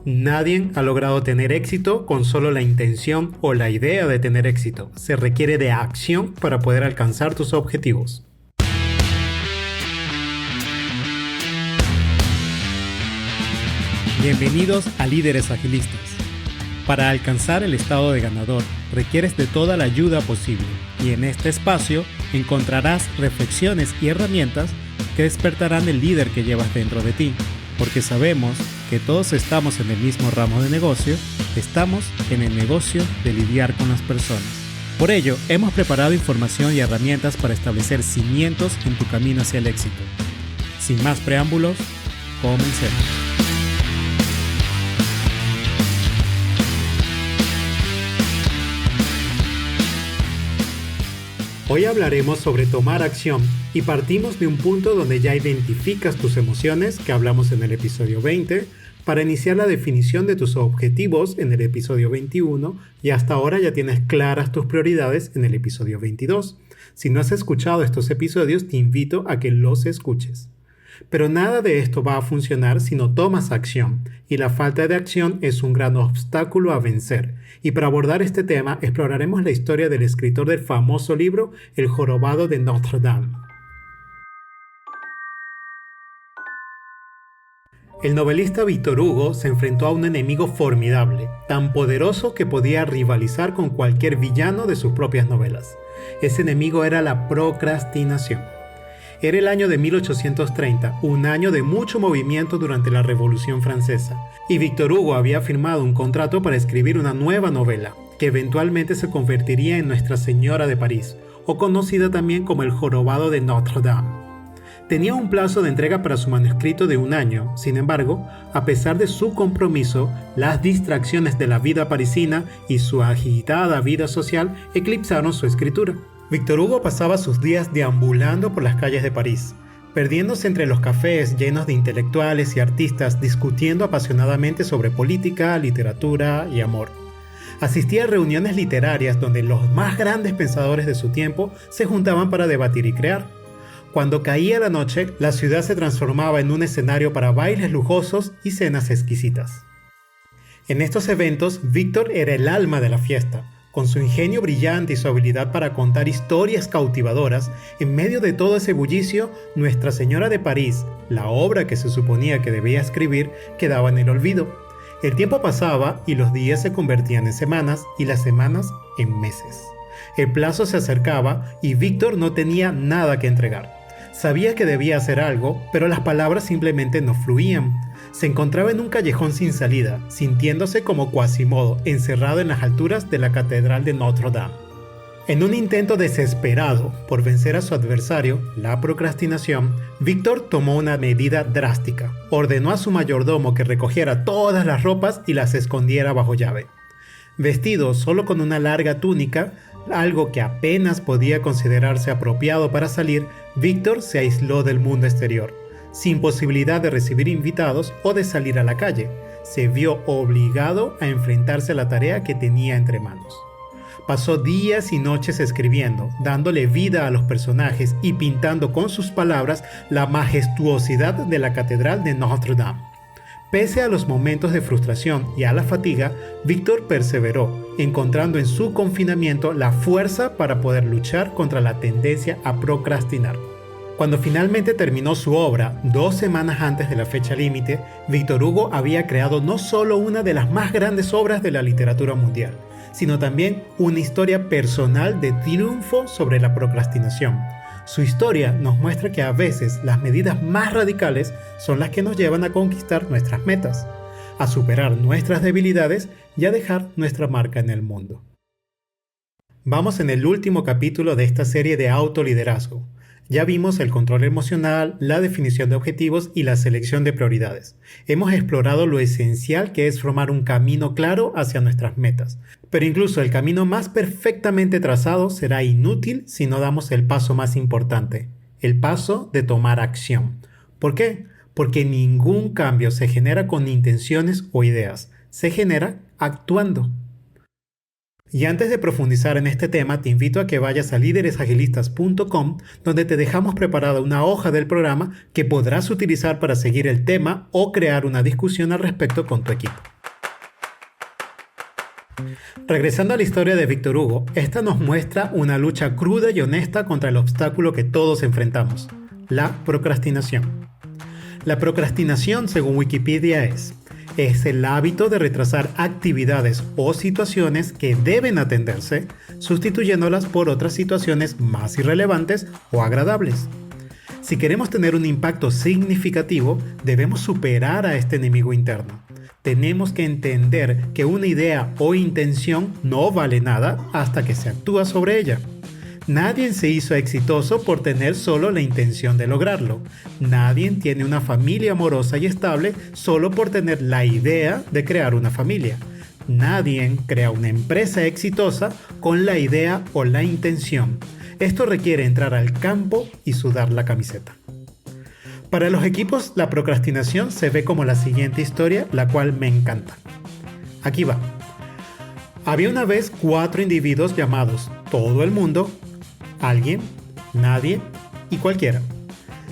Nadie ha logrado tener éxito con solo la intención o la idea de tener éxito. Se requiere de acción para poder alcanzar tus objetivos. Bienvenidos a Líderes Agilistas. Para alcanzar el estado de ganador, requieres de toda la ayuda posible, y en este espacio encontrarás reflexiones y herramientas que despertarán el líder que llevas dentro de ti, porque sabemos que todos estamos en el mismo ramo de negocio, estamos en el negocio de lidiar con las personas. Por ello, hemos preparado información y herramientas para establecer cimientos en tu camino hacia el éxito. Sin más preámbulos, comencemos. Hoy hablaremos sobre tomar acción y partimos de un punto donde ya identificas tus emociones, que hablamos en el episodio 20, para iniciar la definición de tus objetivos en el episodio 21 y hasta ahora ya tienes claras tus prioridades en el episodio 22. Si no has escuchado estos episodios, te invito a que los escuches. Pero nada de esto va a funcionar si no tomas acción, y la falta de acción es un gran obstáculo a vencer. Y para abordar este tema, exploraremos la historia del escritor del famoso libro El jorobado de Notre Dame. El novelista Víctor Hugo se enfrentó a un enemigo formidable, tan poderoso que podía rivalizar con cualquier villano de sus propias novelas. Ese enemigo era la procrastinación. Era el año de 1830, un año de mucho movimiento durante la Revolución Francesa, y Víctor Hugo había firmado un contrato para escribir una nueva novela, que eventualmente se convertiría en Nuestra Señora de París, o conocida también como El jorobado de Notre Dame. Tenía un plazo de entrega para su manuscrito de 1 año, sin embargo, a pesar de su compromiso, las distracciones de la vida parisina y su agitada vida social eclipsaron su escritura. Víctor Hugo pasaba sus días deambulando por las calles de París, perdiéndose entre los cafés llenos de intelectuales y artistas discutiendo apasionadamente sobre política, literatura y amor. Asistía a reuniones literarias donde los más grandes pensadores de su tiempo se juntaban para debatir y crear. Cuando caía la noche, la ciudad se transformaba en un escenario para bailes lujosos y cenas exquisitas. En estos eventos, Víctor era el alma de la fiesta. Con su ingenio brillante y su habilidad para contar historias cautivadoras, en medio de todo ese bullicio, Nuestra Señora de París, la obra que se suponía que debía escribir, quedaba en el olvido. El tiempo pasaba y los días se convertían en semanas y las semanas en meses. El plazo se acercaba y Víctor no tenía nada que entregar. Sabía que debía hacer algo, pero las palabras simplemente no fluían. Se encontraba en un callejón sin salida, sintiéndose como Quasimodo, encerrado en las alturas de la Catedral de Notre Dame. En un intento desesperado por vencer a su adversario, la procrastinación, Víctor tomó una medida drástica. Ordenó a su mayordomo que recogiera todas las ropas y las escondiera bajo llave. Vestido solo con una larga túnica, algo que apenas podía considerarse apropiado para salir, Víctor se aisló del mundo exterior. Sin posibilidad de recibir invitados o de salir a la calle, se vio obligado a enfrentarse a la tarea que tenía entre manos. Pasó días y noches escribiendo, dándole vida a los personajes y pintando con sus palabras la majestuosidad de la Catedral de Notre Dame. Pese a los momentos de frustración y a la fatiga, Víctor perseveró, encontrando en su confinamiento la fuerza para poder luchar contra la tendencia a procrastinar. Cuando finalmente terminó su obra, 2 semanas antes de la fecha límite, Víctor Hugo había creado no solo una de las más grandes obras de la literatura mundial, sino también una historia personal de triunfo sobre la procrastinación. Su historia nos muestra que a veces las medidas más radicales son las que nos llevan a conquistar nuestras metas, a superar nuestras debilidades y a dejar nuestra marca en el mundo. Vamos en el último capítulo de esta serie de autoliderazgo. Ya vimos el control emocional, la definición de objetivos y la selección de prioridades. Hemos explorado lo esencial que es formar un camino claro hacia nuestras metas. Pero incluso el camino más perfectamente trazado será inútil si no damos el paso más importante, el paso de tomar acción. ¿Por qué? Porque ningún cambio se genera con intenciones o ideas, se genera actuando. Y antes de profundizar en este tema, te invito a que vayas a líderesagilistas.com, donde te dejamos preparada una hoja del programa que podrás utilizar para seguir el tema o crear una discusión al respecto con tu equipo. Regresando a la historia de Víctor Hugo, esta nos muestra una lucha cruda y honesta contra el obstáculo que todos enfrentamos, la procrastinación. La procrastinación, según Wikipedia, es el hábito de retrasar actividades o situaciones que deben atenderse, sustituyéndolas por otras situaciones más irrelevantes o agradables. Si queremos tener un impacto significativo, debemos superar a este enemigo interno. Tenemos que entender que una idea o intención no vale nada hasta que se actúa sobre ella. Nadie se hizo exitoso por tener solo la intención de lograrlo. Nadie tiene una familia amorosa y estable solo por tener la idea de crear una familia. Nadie crea una empresa exitosa con la idea o la intención. Esto requiere entrar al campo y sudar la camiseta. Para los equipos, la procrastinación se ve como la siguiente historia, la cual me encanta. Aquí va. Había una vez 4 individuos llamados todo el mundo, alguien, nadie y cualquiera.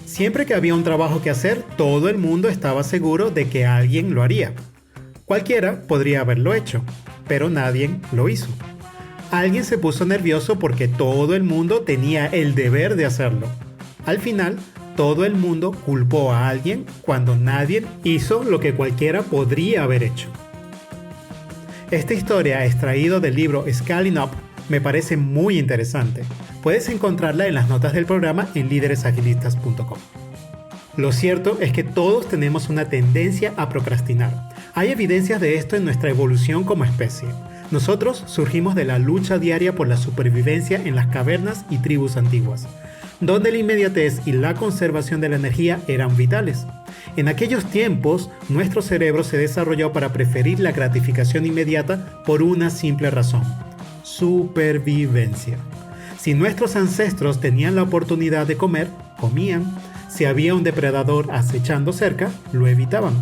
Siempre que había un trabajo que hacer, todo el mundo estaba seguro de que alguien lo haría. Cualquiera podría haberlo hecho, pero nadie lo hizo. Alguien se puso nervioso porque todo el mundo tenía el deber de hacerlo. Al final, todo el mundo culpó a alguien cuando nadie hizo lo que cualquiera podría haber hecho. Esta historia, extraído del libro Scaling Up, me parece muy interesante. Puedes encontrarla en las notas del programa en líderesagilistas.com. Lo cierto es que todos tenemos una tendencia a procrastinar. Hay evidencias de esto en nuestra evolución como especie. Nosotros surgimos de la lucha diaria por la supervivencia en las cavernas y tribus antiguas, donde la inmediatez y la conservación de la energía eran vitales. En aquellos tiempos, nuestro cerebro se desarrolló para preferir la gratificación inmediata por una simple razón: supervivencia. Si nuestros ancestros tenían la oportunidad de comer, comían. Si había un depredador acechando cerca, lo evitaban.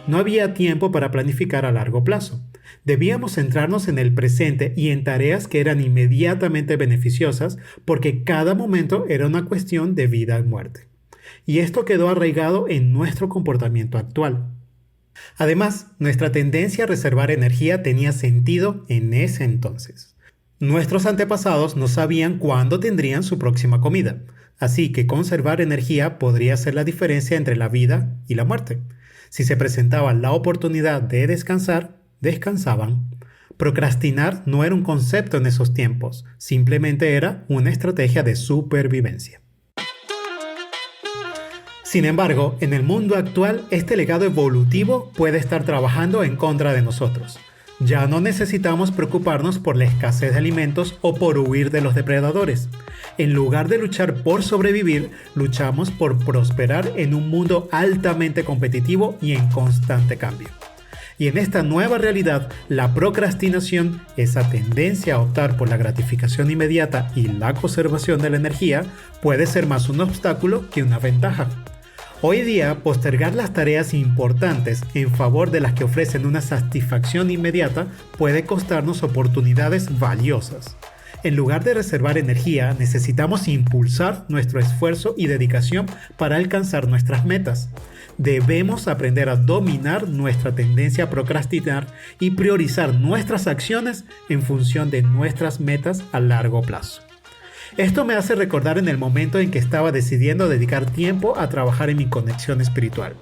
No había tiempo para planificar a largo plazo. Debíamos centrarnos en el presente y en tareas que eran inmediatamente beneficiosas, porque cada momento era una cuestión de vida y muerte. Y esto quedó arraigado en nuestro comportamiento actual. Además, nuestra tendencia a reservar energía tenía sentido en ese entonces. Nuestros antepasados no sabían cuándo tendrían su próxima comida, así que conservar energía podría ser la diferencia entre la vida y la muerte. Si se presentaba la oportunidad de descansar, descansaban. Procrastinar no era un concepto en esos tiempos, simplemente era una estrategia de supervivencia. Sin embargo, en el mundo actual, este legado evolutivo puede estar trabajando en contra de nosotros. Ya no necesitamos preocuparnos por la escasez de alimentos o por huir de los depredadores. En lugar de luchar por sobrevivir, luchamos por prosperar en un mundo altamente competitivo y en constante cambio. Y en esta nueva realidad, la procrastinación, esa tendencia a optar por la gratificación inmediata y la conservación de la energía, puede ser más un obstáculo que una ventaja. Hoy día, postergar las tareas importantes en favor de las que ofrecen una satisfacción inmediata puede costarnos oportunidades valiosas. En lugar de reservar energía, necesitamos impulsar nuestro esfuerzo y dedicación para alcanzar nuestras metas. Debemos aprender a dominar nuestra tendencia a procrastinar y priorizar nuestras acciones en función de nuestras metas a largo plazo. Esto me hace recordar en el momento en que estaba decidiendo dedicar tiempo a trabajar en mi conexión espiritual.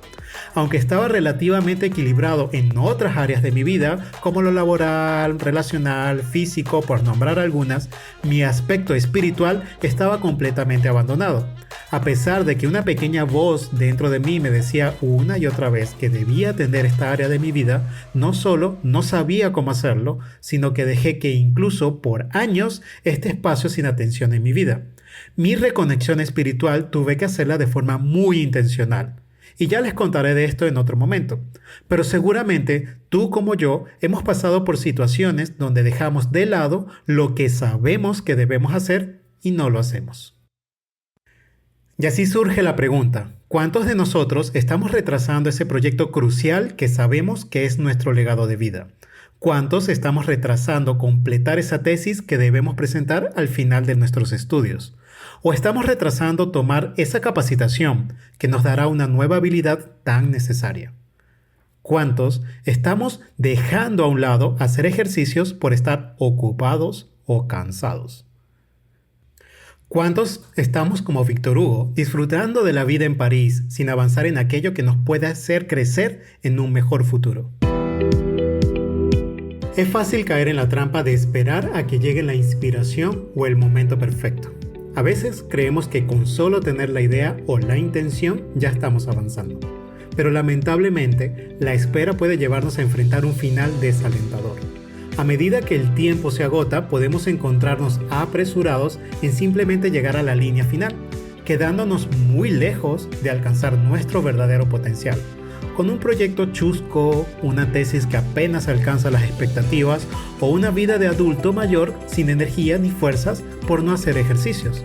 Aunque estaba relativamente equilibrado en otras áreas de mi vida, como lo laboral, relacional, físico, por nombrar algunas, mi aspecto espiritual estaba completamente abandonado. A pesar de que una pequeña voz dentro de mí me decía una y otra vez que debía atender esta área de mi vida, no solo no sabía cómo hacerlo, sino que dejé que incluso por años este espacio sin atención en mi vida. Mi reconexión espiritual tuve que hacerla de forma muy intencional. Y ya les contaré de esto en otro momento. Pero seguramente tú como yo hemos pasado por situaciones donde dejamos de lado lo que sabemos que debemos hacer y no lo hacemos. Y así surge la pregunta: ¿cuántos de nosotros estamos retrasando ese proyecto crucial que sabemos que es nuestro legado de vida? ¿Cuántos estamos retrasando completar esa tesis que debemos presentar al final de nuestros estudios? ¿O estamos retrasando tomar esa capacitación que nos dará una nueva habilidad tan necesaria? ¿Cuántos estamos dejando a un lado hacer ejercicios por estar ocupados o cansados? ¿Cuántos estamos como Víctor Hugo, disfrutando de la vida en París sin avanzar en aquello que nos puede hacer crecer en un mejor futuro? Es fácil caer en la trampa de esperar a que llegue la inspiración o el momento perfecto. A veces creemos que con solo tener la idea o la intención ya estamos avanzando. Pero lamentablemente, la espera puede llevarnos a enfrentar un final desalentador. A medida que el tiempo se agota, podemos encontrarnos apresurados en simplemente llegar a la línea final, quedándonos muy lejos de alcanzar nuestro verdadero potencial. Con un proyecto chusco, una tesis que apenas alcanza las expectativas o una vida de adulto mayor sin energía ni fuerzas por no hacer ejercicios.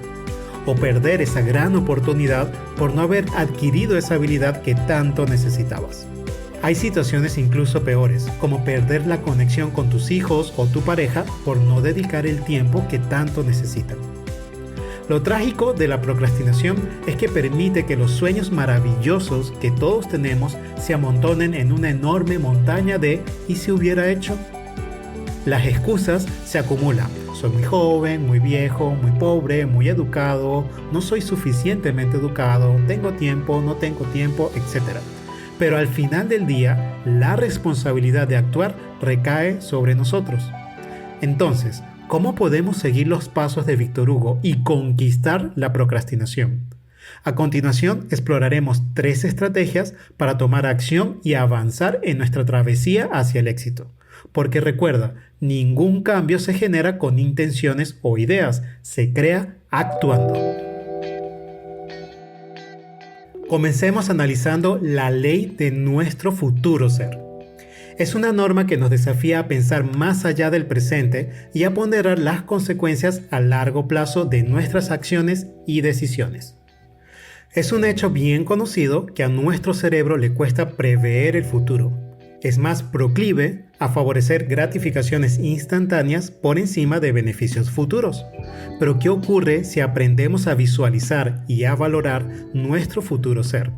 O perder esa gran oportunidad por no haber adquirido esa habilidad que tanto necesitabas. Hay situaciones incluso peores, como perder la conexión con tus hijos o tu pareja por no dedicar el tiempo que tanto necesitan. Lo trágico de la procrastinación es que permite que los sueños maravillosos que todos tenemos se amontonen en una enorme montaña de ¿y si hubiera hecho? Las excusas se acumulan. Soy muy joven, muy viejo, muy pobre, muy educado, no soy suficientemente educado, tengo tiempo, no tengo tiempo, etc. Pero al final del día, la responsabilidad de actuar recae sobre nosotros. Entonces, ¿cómo podemos seguir los pasos de Víctor Hugo y conquistar la procrastinación? A continuación, exploraremos 3 estrategias para tomar acción y avanzar en nuestra travesía hacia el éxito. Porque recuerda, ningún cambio se genera con intenciones o ideas, se crea actuando. Comencemos analizando la ley de nuestro futuro ser. Es una norma que nos desafía a pensar más allá del presente y a ponderar las consecuencias a largo plazo de nuestras acciones y decisiones. Es un hecho bien conocido que a nuestro cerebro le cuesta prever el futuro. Es más proclive a favorecer gratificaciones instantáneas por encima de beneficios futuros. Pero ¿qué ocurre si aprendemos a visualizar y a valorar nuestro futuro ser?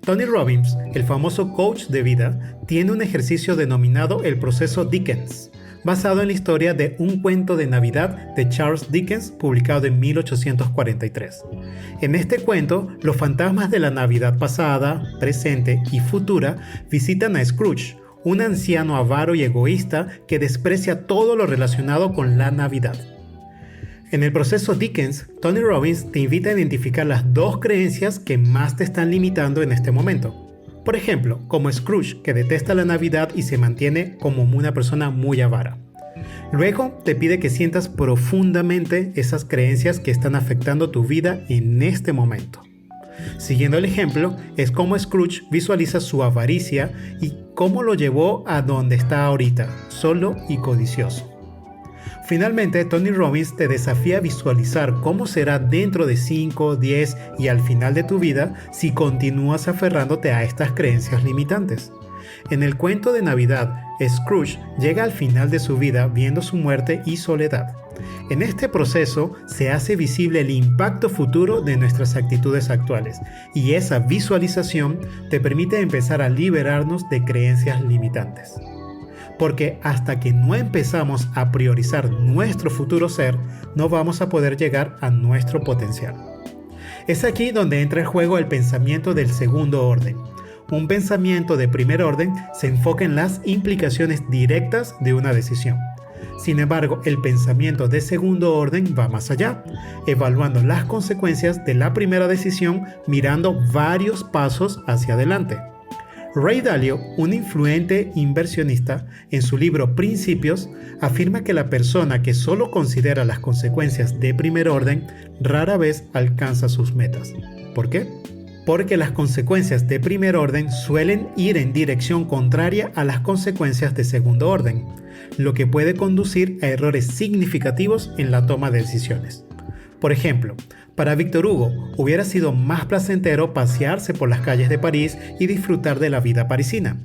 Tony Robbins, el famoso coach de vida, tiene un ejercicio denominado el proceso Dickens, basado en la historia de Un cuento de Navidad de Charles Dickens, publicado en 1843. En este cuento, los fantasmas de la Navidad pasada, presente y futura visitan a Scrooge, un anciano avaro y egoísta que desprecia todo lo relacionado con la Navidad. En el proceso Dickens, Tony Robbins te invita a identificar las 2 creencias que más te están limitando en este momento. Por ejemplo, como Scrooge, que detesta la Navidad y se mantiene como una persona muy avara. Luego, te pide que sientas profundamente esas creencias que están afectando tu vida en este momento. Siguiendo el ejemplo, es como Scrooge visualiza su avaricia y cómo lo llevó a donde está ahorita, solo y codicioso. Finalmente, Tony Robbins te desafía a visualizar cómo será dentro de 5, 10 y al final de tu vida si continúas aferrándote a estas creencias limitantes. En el cuento de Navidad, Scrooge llega al final de su vida viendo su muerte y soledad. En este proceso se hace visible el impacto futuro de nuestras actitudes actuales y esa visualización te permite empezar a liberarnos de creencias limitantes. Porque hasta que no empezamos a priorizar nuestro futuro ser, no vamos a poder llegar a nuestro potencial. Es aquí donde entra en juego el pensamiento del segundo orden. Un pensamiento de primer orden se enfoca en las implicaciones directas de una decisión. Sin embargo, el pensamiento de segundo orden va más allá, evaluando las consecuencias de la primera decisión mirando varios pasos hacia adelante. Ray Dalio, un influente inversionista, en su libro Principios, afirma que la persona que solo considera las consecuencias de primer orden rara vez alcanza sus metas. ¿Por qué? Porque las consecuencias de primer orden suelen ir en dirección contraria a las consecuencias de segundo orden, lo que puede conducir a errores significativos en la toma de decisiones. Por ejemplo, para Víctor Hugo hubiera sido más placentero pasearse por las calles de París y disfrutar de la vida parisina,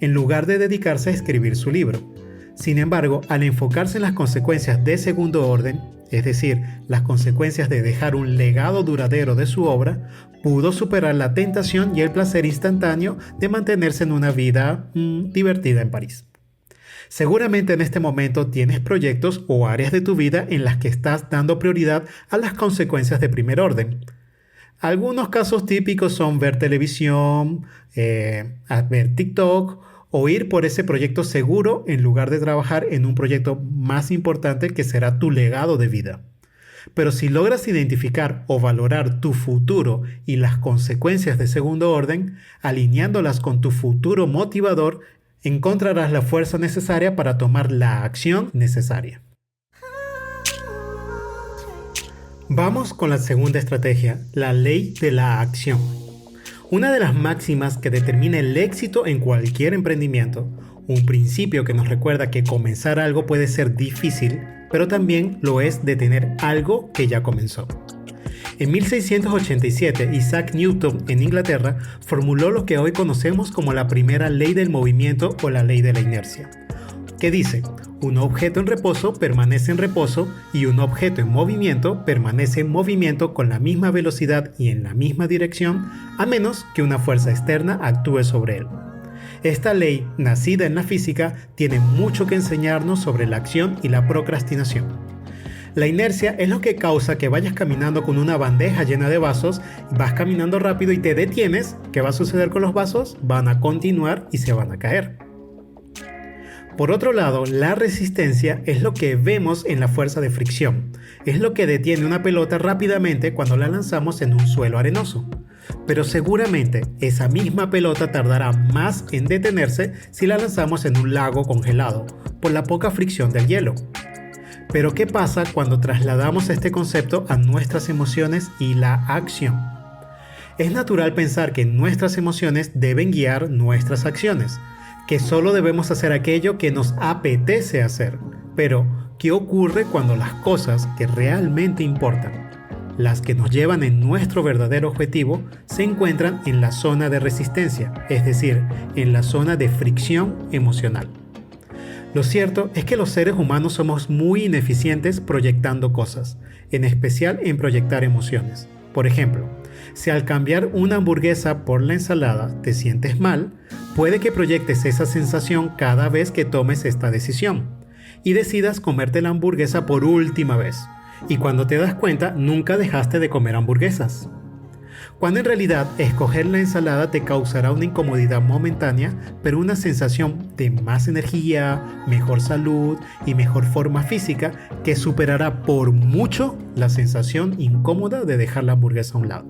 en lugar de dedicarse a escribir su libro. Sin embargo, al enfocarse en las consecuencias de segundo orden, es decir, las consecuencias de dejar un legado duradero de su obra, pudo superar la tentación y el placer instantáneo de mantenerse en una vida divertida en París. Seguramente en este momento tienes proyectos o áreas de tu vida en las que estás dando prioridad a las consecuencias de primer orden. Algunos casos típicos son ver televisión, ver TikTok o ir por ese proyecto seguro en lugar de trabajar en un proyecto más importante que será tu legado de vida. Pero si logras identificar o valorar tu futuro y las consecuencias de segundo orden, alineándolas con tu futuro motivador, encontrarás la fuerza necesaria para tomar la acción necesaria. Vamos con la segunda estrategia, la ley de la acción. Una de las máximas que determina el éxito en cualquier emprendimiento, un principio que nos recuerda que comenzar algo puede ser difícil, pero también lo es detener algo que ya comenzó. En 1687, Isaac Newton en Inglaterra formuló lo que hoy conocemos como la primera ley del movimiento o la ley de la inercia, que dice: un objeto en reposo permanece en reposo y un objeto en movimiento permanece en movimiento con la misma velocidad y en la misma dirección, a menos que una fuerza externa actúe sobre él. Esta ley, nacida en la física, tiene mucho que enseñarnos sobre la acción y la procrastinación. La inercia es lo que causa que vayas caminando con una bandeja llena de vasos, vas caminando rápido y te detienes. ¿Qué va a suceder con los vasos? Van a continuar y se van a caer. Por otro lado, la resistencia es lo que vemos en la fuerza de fricción. Es lo que detiene una pelota rápidamente cuando la lanzamos en un suelo arenoso. Pero seguramente esa misma pelota tardará más en detenerse si la lanzamos en un lago congelado, por la poca fricción del hielo. Pero ¿qué pasa cuando trasladamos este concepto a nuestras emociones y la acción? Es natural pensar que nuestras emociones deben guiar nuestras acciones, que solo debemos hacer aquello que nos apetece hacer. Pero, ¿qué ocurre cuando las cosas que realmente importan, las que nos llevan en nuestro verdadero objetivo, se encuentran en la zona de resistencia, es decir, en la zona de fricción emocional? Lo cierto es que los seres humanos somos muy ineficientes proyectando cosas, en especial en proyectar emociones. Por ejemplo, si al cambiar una hamburguesa por la ensalada te sientes mal, puede que proyectes esa sensación cada vez que tomes esta decisión y decidas comerte la hamburguesa por última vez. Y cuando te das cuenta, nunca dejaste de comer hamburguesas. Cuando en realidad escoger la ensalada te causará una incomodidad momentánea, pero una sensación de más energía, mejor salud y mejor forma física que superará por mucho la sensación incómoda de dejar la hamburguesa a un lado.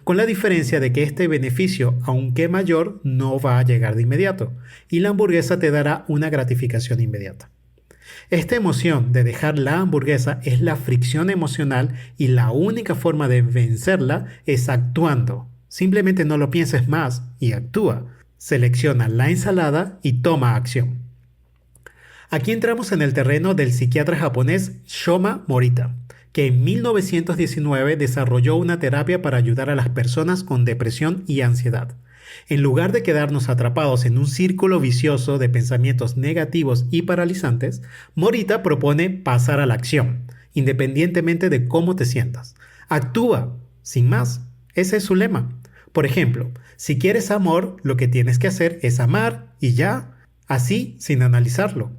Con la diferencia de que este beneficio, aunque mayor, no va a llegar de inmediato, y la hamburguesa te dará una gratificación inmediata. Esta emoción de dejar la hamburguesa es la fricción emocional y la única forma de vencerla es actuando. Simplemente no lo pienses más y actúa. Selecciona la ensalada y toma acción. Aquí entramos en el terreno del psiquiatra japonés Shoma Morita, que en 1919 desarrolló una terapia para ayudar a las personas con depresión y ansiedad. En lugar de quedarnos atrapados en un círculo vicioso de pensamientos negativos y paralizantes, Morita propone pasar a la acción, independientemente de cómo te sientas. Actúa, sin más. Ese es su lema. Por ejemplo, si quieres amor, lo que tienes que hacer es amar y ya, así sin analizarlo.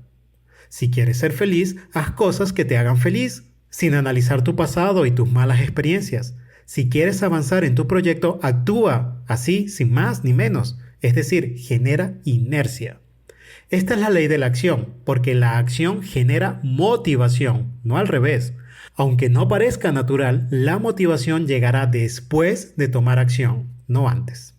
Si quieres ser feliz, haz cosas que te hagan feliz, sin analizar tu pasado y tus malas experiencias. Si quieres avanzar en tu proyecto, actúa, así, sin más ni menos, es decir, genera inercia. Esta es la ley de la acción, porque la acción genera motivación, no al revés. Aunque no parezca natural, la motivación llegará después de tomar acción, no antes.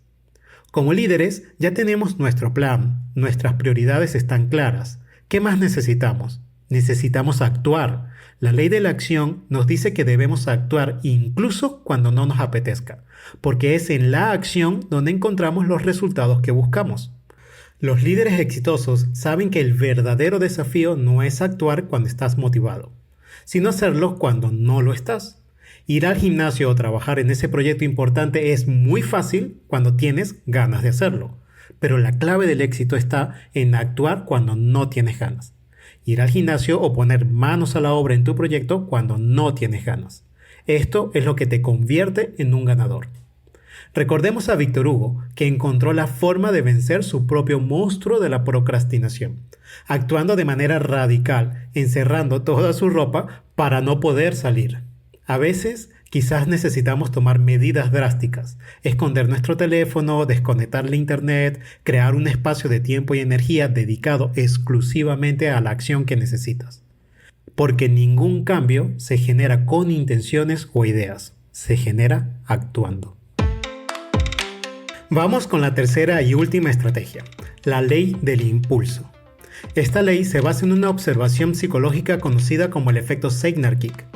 Como líderes, ya tenemos nuestro plan, nuestras prioridades están claras. ¿Qué más necesitamos? Necesitamos actuar. La ley de la acción nos dice que debemos actuar incluso cuando no nos apetezca, porque es en la acción donde encontramos los resultados que buscamos. Los líderes exitosos saben que el verdadero desafío no es actuar cuando estás motivado, sino hacerlo cuando no lo estás. Ir al gimnasio o trabajar en ese proyecto importante es muy fácil cuando tienes ganas de hacerlo, pero la clave del éxito está en actuar cuando no tienes ganas. ir al gimnasio o poner manos a la obra en tu proyecto cuando no tienes ganas. Esto es lo que te convierte en un ganador. Recordemos a Víctor Hugo, que encontró la forma de vencer su propio monstruo de la procrastinación, actuando de manera radical, encerrando toda su ropa para no poder salir. A veces, quizás necesitamos tomar medidas drásticas, esconder nuestro teléfono, desconectar la internet, crear un espacio de tiempo y energía dedicado exclusivamente a la acción que necesitas. Porque ningún cambio se genera con intenciones o ideas, se genera actuando. Vamos con la tercera y última estrategia, la ley del impulso. Esta ley se basa en una observación psicológica conocida como el efecto Zeigarnik.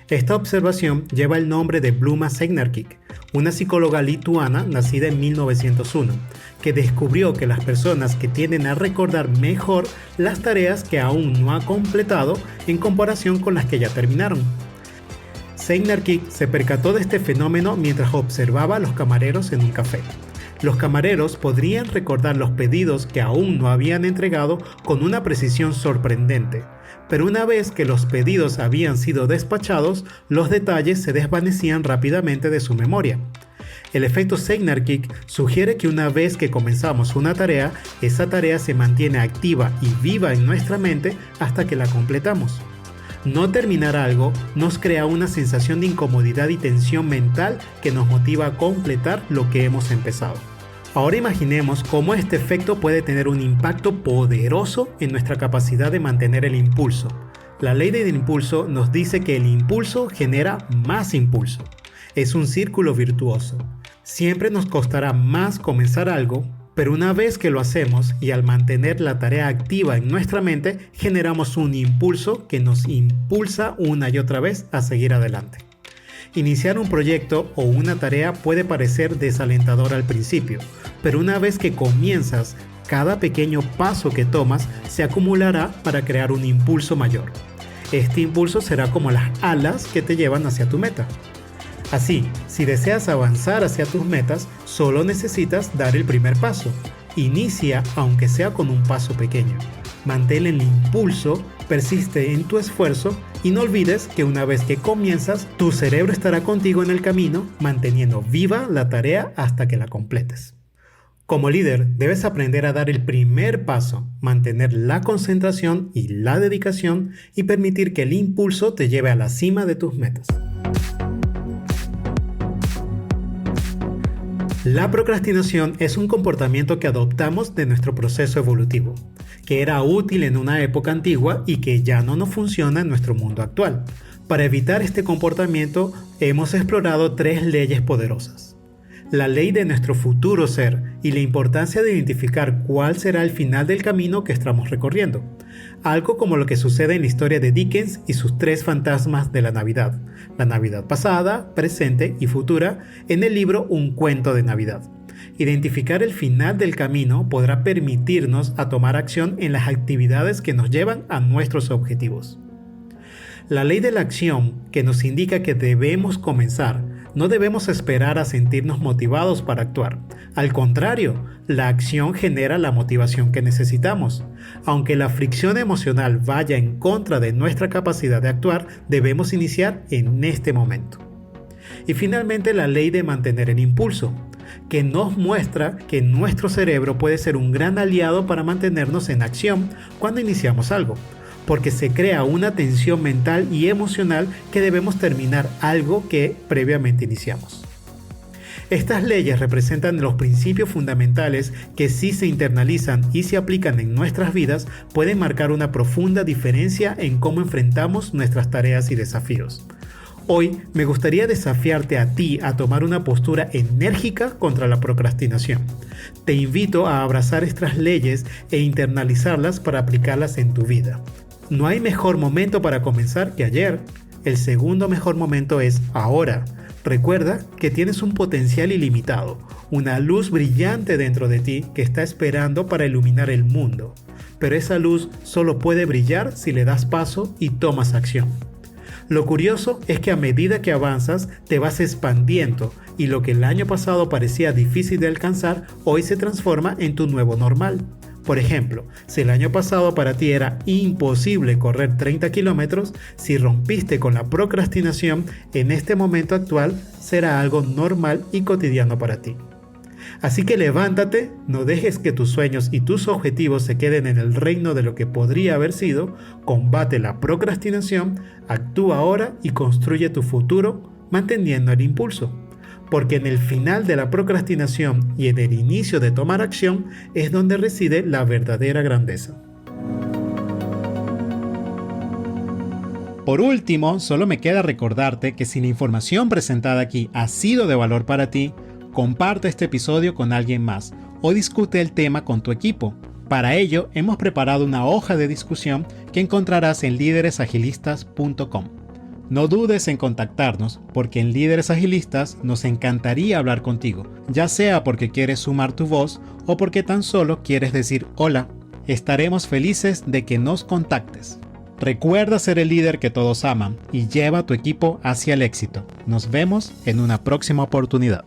Esta observación lleva el nombre de Bluma Zeigarnik, una psicóloga lituana nacida en 1901, que descubrió que las personas que tienden a recordar mejor las tareas que aún no ha completado en comparación con las que ya terminaron. Zeigarnik se percató de este fenómeno mientras observaba a los camareros en un café. Los camareros podrían recordar los pedidos que aún no habían entregado con una precisión sorprendente, pero una vez que los pedidos habían sido despachados, los detalles se desvanecían rápidamente de su memoria. El efecto Zeigarnik sugiere que una vez que comenzamos una tarea, esa tarea se mantiene activa y viva en nuestra mente hasta que la completamos. No terminar algo nos crea una sensación de incomodidad y tensión mental que nos motiva a completar lo que hemos empezado. Ahora imaginemos cómo este efecto puede tener un impacto poderoso en nuestra capacidad de mantener el impulso. La ley del impulso nos dice que el impulso genera más impulso. Es un círculo virtuoso. Siempre nos costará más comenzar algo, pero una vez que lo hacemos y al mantener la tarea activa en nuestra mente, generamos un impulso que nos impulsa una y otra vez a seguir adelante. Iniciar un proyecto o una tarea puede parecer desalentador al principio, pero una vez que comienzas, cada pequeño paso que tomas se acumulará para crear un impulso mayor. Este impulso será como las alas que te llevan hacia tu meta. Así, si deseas avanzar hacia tus metas, solo necesitas dar el primer paso. Inicia aunque sea con un paso pequeño. Mantén el impulso, persiste en tu esfuerzo y no olvides que una vez que comienzas, tu cerebro estará contigo en el camino, manteniendo viva la tarea hasta que la completes. Como líder, debes aprender a dar el primer paso, mantener la concentración y la dedicación y permitir que el impulso te lleve a la cima de tus metas. La procrastinación es un comportamiento que adoptamos de nuestro proceso evolutivo, que era útil en una época antigua y que ya no nos funciona en nuestro mundo actual. Para evitar este comportamiento, hemos explorado 3 leyes poderosas. La ley de nuestro futuro ser y la importancia de identificar cuál será el final del camino que estamos recorriendo. Algo como lo que sucede en la historia de Dickens y sus 3 fantasmas de la Navidad pasada, presente y futura, en el libro Un cuento de Navidad. Identificar el final del camino podrá permitirnos a tomar acción en las actividades que nos llevan a nuestros objetivos. La ley de la acción, que nos indica que debemos comenzar, no debemos esperar a sentirnos motivados para actuar. Al contrario, la acción genera la motivación que necesitamos. Aunque la fricción emocional vaya en contra de nuestra capacidad de actuar, debemos iniciar en este momento. Y finalmente, la ley de mantener el impulso, que nos muestra que nuestro cerebro puede ser un gran aliado para mantenernos en acción cuando iniciamos algo, porque se crea una tensión mental y emocional que debemos terminar algo que previamente iniciamos. Estas leyes representan los principios fundamentales que, si se internalizan y se aplican en nuestras vidas, pueden marcar una profunda diferencia en cómo enfrentamos nuestras tareas y desafíos. Hoy me gustaría desafiarte a ti a tomar una postura enérgica contra la procrastinación. Te invito a abrazar estas leyes e internalizarlas para aplicarlas en tu vida. No hay mejor momento para comenzar que ayer. El segundo mejor momento es ahora. Recuerda que tienes un potencial ilimitado, una luz brillante dentro de ti que está esperando para iluminar el mundo. Pero esa luz solo puede brillar si le das paso y tomas acción. Lo curioso es que a medida que avanzas te vas expandiendo y lo que el año pasado parecía difícil de alcanzar, hoy se transforma en tu nuevo normal. Por ejemplo, si el año pasado para ti era imposible correr 30 kilómetros, si rompiste con la procrastinación, en este momento actual será algo normal y cotidiano para ti. Así que levántate, no dejes que tus sueños y tus objetivos se queden en el reino de lo que podría haber sido, combate la procrastinación, actúa ahora y construye tu futuro manteniendo el impulso. Porque en el final de la procrastinación y en el inicio de tomar acción es donde reside la verdadera grandeza. Por último, solo me queda recordarte que si la información presentada aquí ha sido de valor para ti, comparte este episodio con alguien más o discute el tema con tu equipo. Para ello, hemos preparado una hoja de discusión que encontrarás en lideresagilistas.com. No dudes en contactarnos porque en Líderes Agilistas nos encantaría hablar contigo, ya sea porque quieres sumar tu voz o porque tan solo quieres decir hola. Estaremos felices de que nos contactes. Recuerda ser el líder que todos aman y lleva a tu equipo hacia el éxito. Nos vemos en una próxima oportunidad.